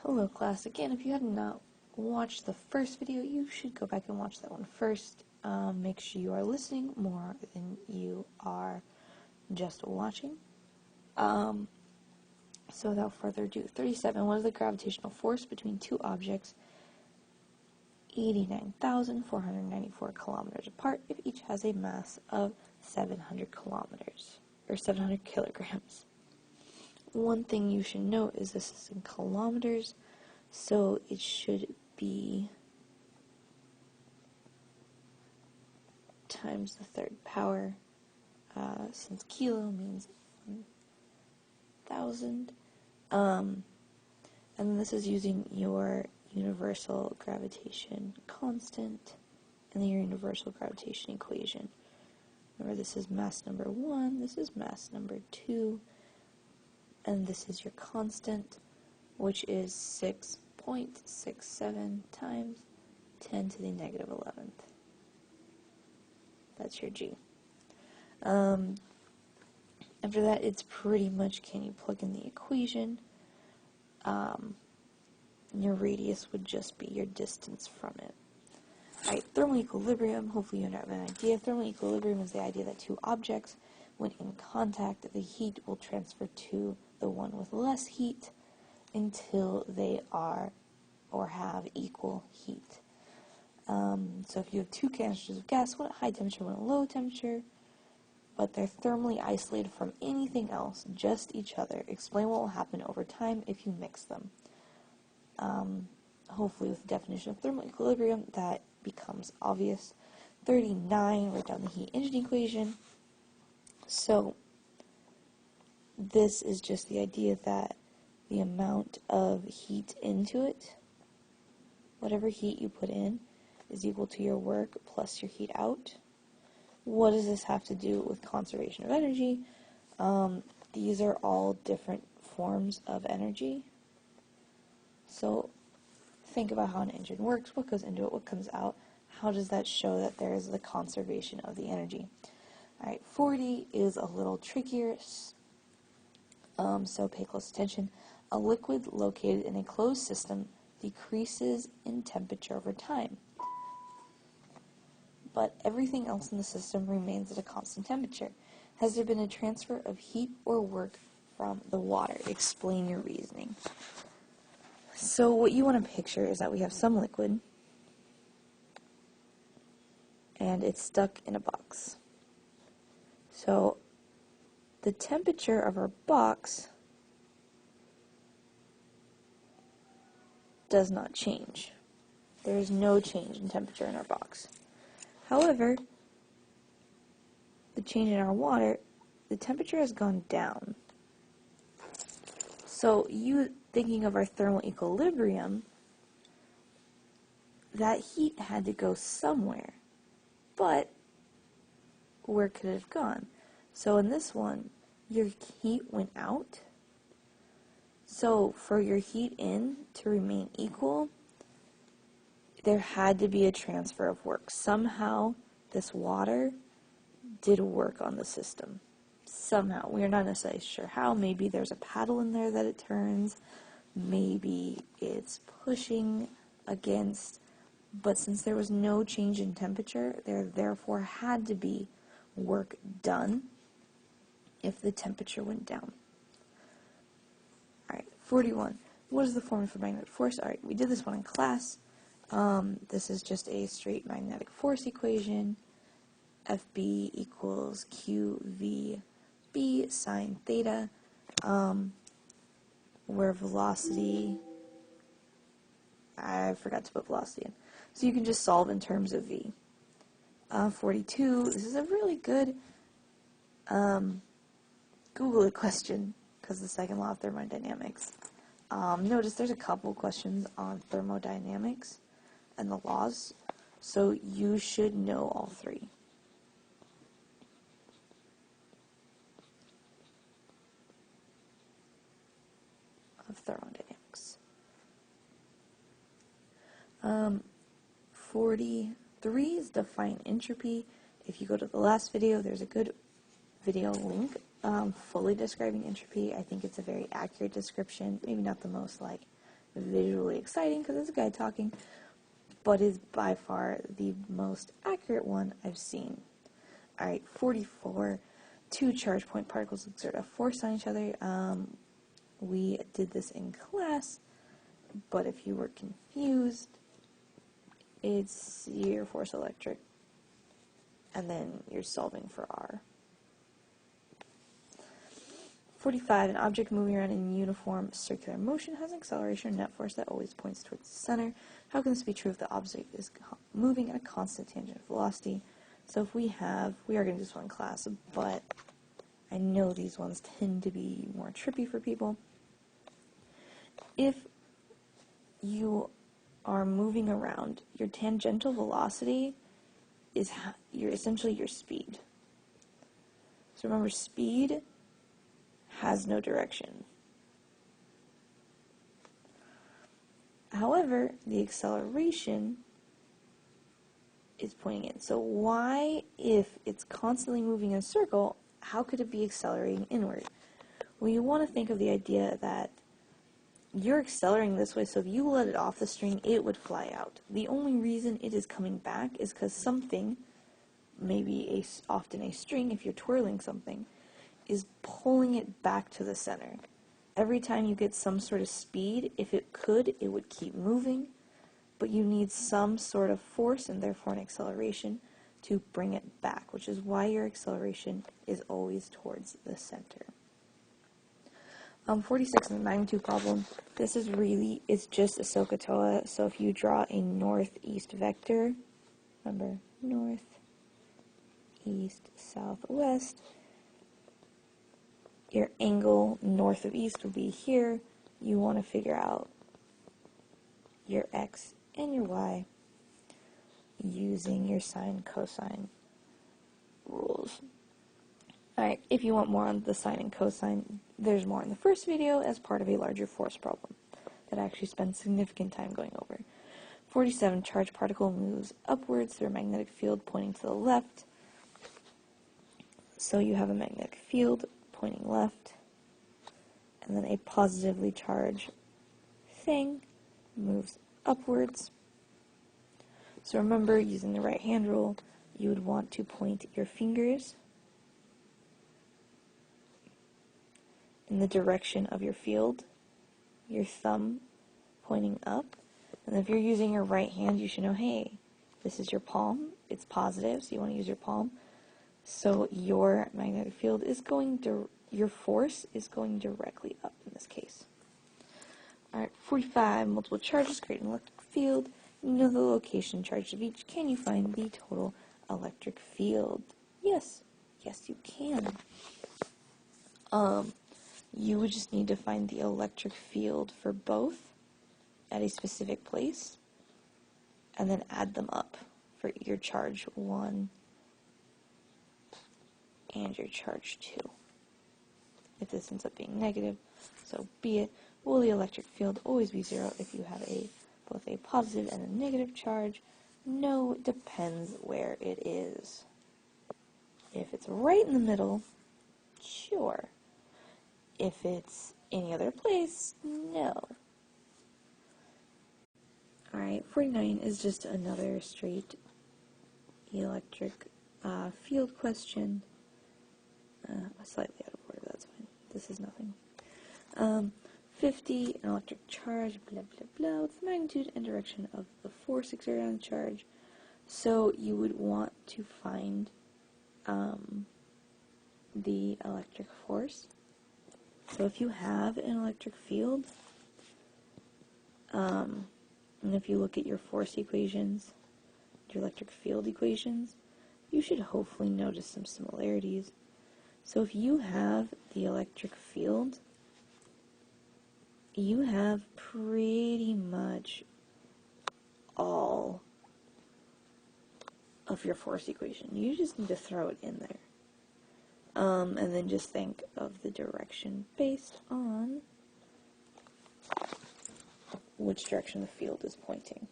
Hello class, again, if you have not watched the first video, you should go back and watch that one first. Make sure you are listening more than you are just watching. So without further ado, 37, what is the gravitational force between two objects 89,494 kilometers apart if each has a mass of 700 kilometers, or 700 kilograms? One thing you should note is this is in kilometers, so it should be times the third power, since kilo means 1,000. And then this is using your universal gravitation constant and your universal gravitation equation. Remember, this is mass number 1, this is mass number 2, and this is your constant, which is 6.67 times 10 to the negative 11th. That's your G. After that, it's pretty much, can you plug in the equation? Your radius would just be your distance from it. Alright, thermal equilibrium, hopefully you have an idea. Thermal equilibrium is the idea that two objects, when in contact, the heat will transfer to the one with less heat until they are or have equal heat. So if you have two canisters of gas, one at high temperature, one at low temperature, but they're thermally isolated from anything else, just each other, explain what will happen over time if you mix them. Hopefully with the definition of thermal equilibrium that becomes obvious. 39, write down the heat engine equation. So this is just the idea that the amount of heat into it, whatever heat you put in, is equal to your work plus your heat out. What does this have to do with conservation of energy? These are all different forms of energy. So think about how an engine works, what goes into it, what comes out. How does that show that there is the conservation of the energy? Alright, 40 is a little trickier, so pay close attention. A liquid located in a closed system decreases in temperature over time, but everything else in the system remains at a constant temperature. Has there been a transfer of heat or work from the water? Explain your reasoning. So what you want to picture is that we have some liquid, and it's stuck in a box. So the temperature of our box does not change. There is no change in temperature in our box. However, the change in our water, the temperature has gone down. So you thinking of our thermal equilibrium, that heat had to go somewhere. But where could it have gone? So in this one, your heat went out. So for your heat in to remain equal, there had to be a transfer of work. Somehow this water did work on the system. Somehow. We are not necessarily sure how. Maybe there's a paddle in there that it turns. Maybe it's pushing against. But since there was no change in temperature, there therefore had to be work done if the temperature went down. Alright, 41. What is the formula for magnetic force? Alright, we did this one in class. This is just a straight magnetic force equation. FB equals QVB sine theta, where velocity, I forgot to put velocity in. So you can just solve in terms of V. 42, this is a really good Google it question, because the second law of thermodynamics. Notice there's a couple questions on thermodynamics and the laws, so you should know all three. Of thermodynamics. 43 is define entropy. If you go to the last video, there's a good video link fully describing entropy. I think it's a very accurate description. Maybe not the most visually exciting because it's a guy talking, but is by far the most accurate one I've seen. Alright, 44. Two charge point particles exert a force on each other. We did this in class, but if you were confused, it's your force electric, and then you're solving for R. 45. An object moving around in uniform circular motion has an acceleration or net force that always points towards the center. How can this be true if the object is moving at a constant tangent velocity? So if we are going to do this one in class, but I know these ones tend to be more trippy for people. If you are moving around, your tangential velocity is essentially your speed. So remember, speed has no direction. However, the acceleration is pointing in. So why, if it's constantly moving in a circle, how could it be accelerating inward? Well, you want to think of the idea that you're accelerating this way, so if you let it off the string, it would fly out. The only reason it is coming back is because something, maybe often a string, if you're twirling something, is pulling it back to the center. Every time you get some sort of speed, if it could, it would keep moving, but you need some sort of force and therefore an acceleration to bring it back, which is why your acceleration is always towards the center. 46 is the magnitude problem. This is it's just a SOHCAHTOA, so if you draw a northeast vector, remember, north, east, south, west, your angle north of east will be here. You want to figure out your x and your y using your sine cosine rules. Alright, if you want more on the sine and cosine, there's more in the first video as part of a larger force problem that I actually spend significant time going over. 47, charged particle moves upwards through a magnetic field pointing to the left. So you have a magnetic field pointing left, and then a positively charged thing moves upwards. So remember, using the right hand rule, you would want to point your fingers in the direction of your field, your thumb pointing up, and if you're using your right hand, you should know, hey, this is your palm, it's positive, so you want to use your palm, so your magnetic field is your force is going directly up in this case. Alright, 45, multiple charges create an electric field. You know the location charge of each. Can you find the total electric field? Yes. Yes, you can. You would just need to find the electric field for both at a specific place, and then add them up for your charge 1 and your charge 2. If this ends up being negative, so be it. Will the electric field always be 0 if you have both a positive and a negative charge? No, it depends where it is. If it's right in the middle, sure. If it's any other place, no. Alright, 49 is just another straight electric field question. Slightly out of order, but that's fine. This is nothing. 50, an electric charge, blah, blah, blah. What's the magnitude and direction of the force exerted on the charge? So you would want to find the electric force. So if you have an electric field, and if you look at your force equations, your electric field equations, you should hopefully notice some similarities. So if you have the electric field, you have pretty much all of your force equation. You just need to throw it in there. And then just think of the direction based on which direction the field is pointing.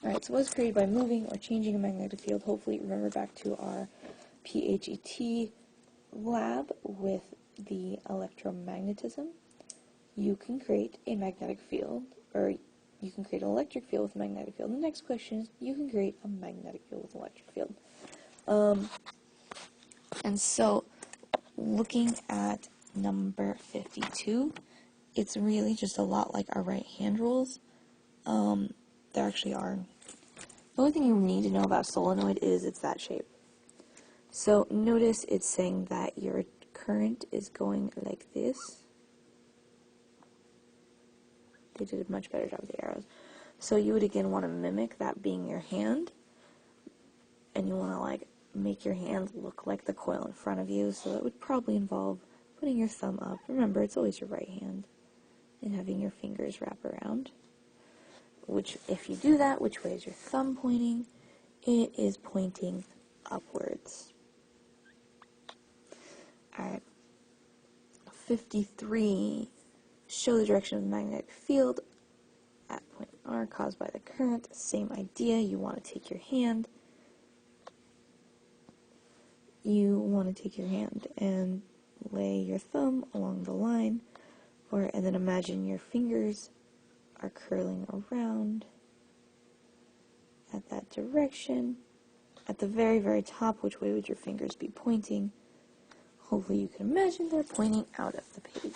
Alright, so it was created by moving or changing a magnetic field. Hopefully remember back to our PHET lab with the electromagnetism. you can create a magnetic field, or you can create an electric field with a magnetic field. The next question is, you can create a magnetic field with an electric field. And so, looking at number 52, it's really just a lot like our right hand rules. There actually are. The only thing you need to know about a solenoid is it's that shape. So notice it's saying that your current is going like this. They did a much better job with the arrows. So you would again want to mimic that being your hand. And you want to like make your hand look like the coil in front of you. So that would probably involve putting your thumb up. Remember, it's always your right hand. And having your fingers wrap around. Which, if you do that, which way is your thumb pointing? It is pointing upwards. Alright. 53. Show the direction of the magnetic field at point R caused by the current. Same idea. You want to take your hand. And lay your thumb along the line. And then imagine your fingers are curling around at that direction. At the very, very top, which way would your fingers be pointing? Hopefully you can imagine they're pointing out of the page.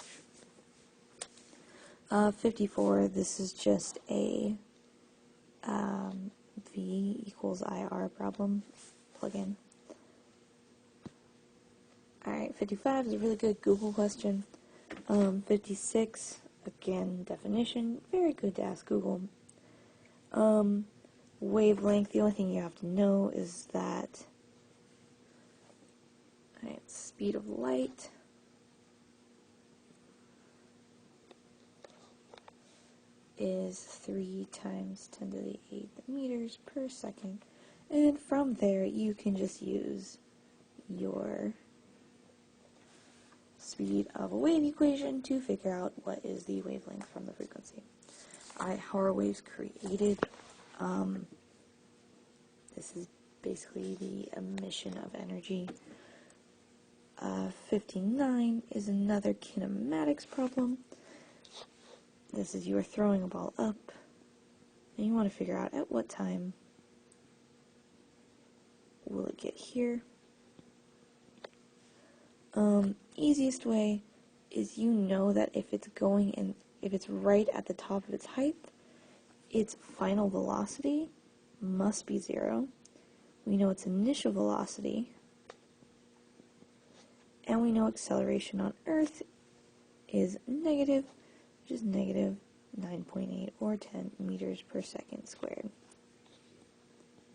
54, this is just a V equals IR problem. Plug in. Alright, 55 is a really good Google question. 56, again, definition. Very good to ask Google. Wavelength, the only thing you have to know is that speed of light is 3 times 10 to the 8th meters per second. And from there, you can just use your speed of a wave equation to figure out what is the wavelength from the frequency. Alright, how are waves created? This is basically the emission of energy. 59 is another kinematics problem. This is you are throwing a ball up, and you want to figure out at what time will it get here. Easiest way is you know that if it's going in, if it's right at the top of its height, its final velocity must be 0. We know its initial velocity, and we know acceleration on Earth is negative, which is negative 9.8 or 10 meters per second squared.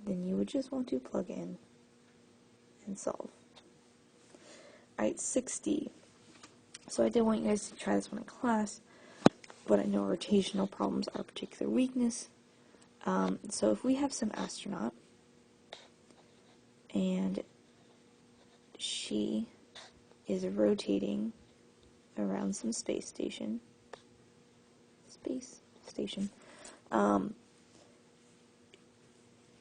Then you would just want to plug in and solve. Alright, 60. So I did want you guys to try this one in class, but I know rotational problems are a particular weakness. So if we have some astronaut, and she is rotating around some space station,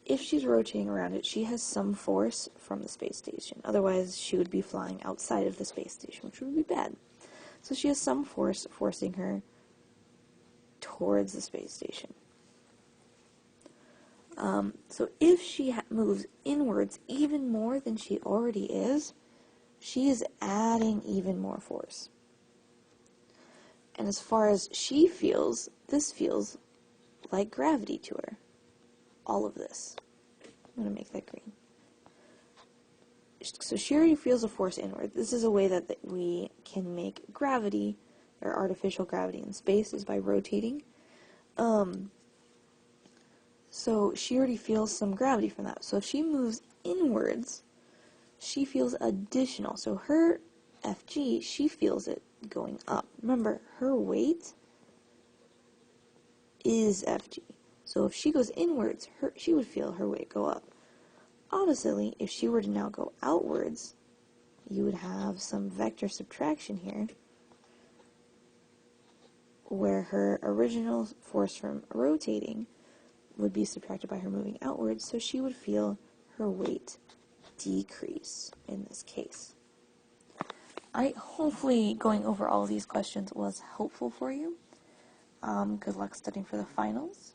if she's rotating around it, she has some force from the space station. Otherwise, she would be flying outside of the space station, which would be bad. So she has some force forcing her towards the space station. So if she moves inwards even more than she already is, she is adding even more force. And as far as she feels, this feels like gravity to her. All of this. I'm going to make that green. So she already feels a force inward. This is a way that we can make gravity, or artificial gravity in space, is by rotating. So she already feels some gravity from that. So if she moves inwards, she feels additional. So her Fg, she feels it going up. Remember, her weight is Fg. So if she goes inwards, she would feel her weight go up. Oppositely, if she were to now go outwards, you would have some vector subtraction here, where her original force from rotating would be subtracted by her moving outwards, so she would feel her weight decrease in this case. hopefully going over all of these questions was helpful for you. Good luck studying for the finals.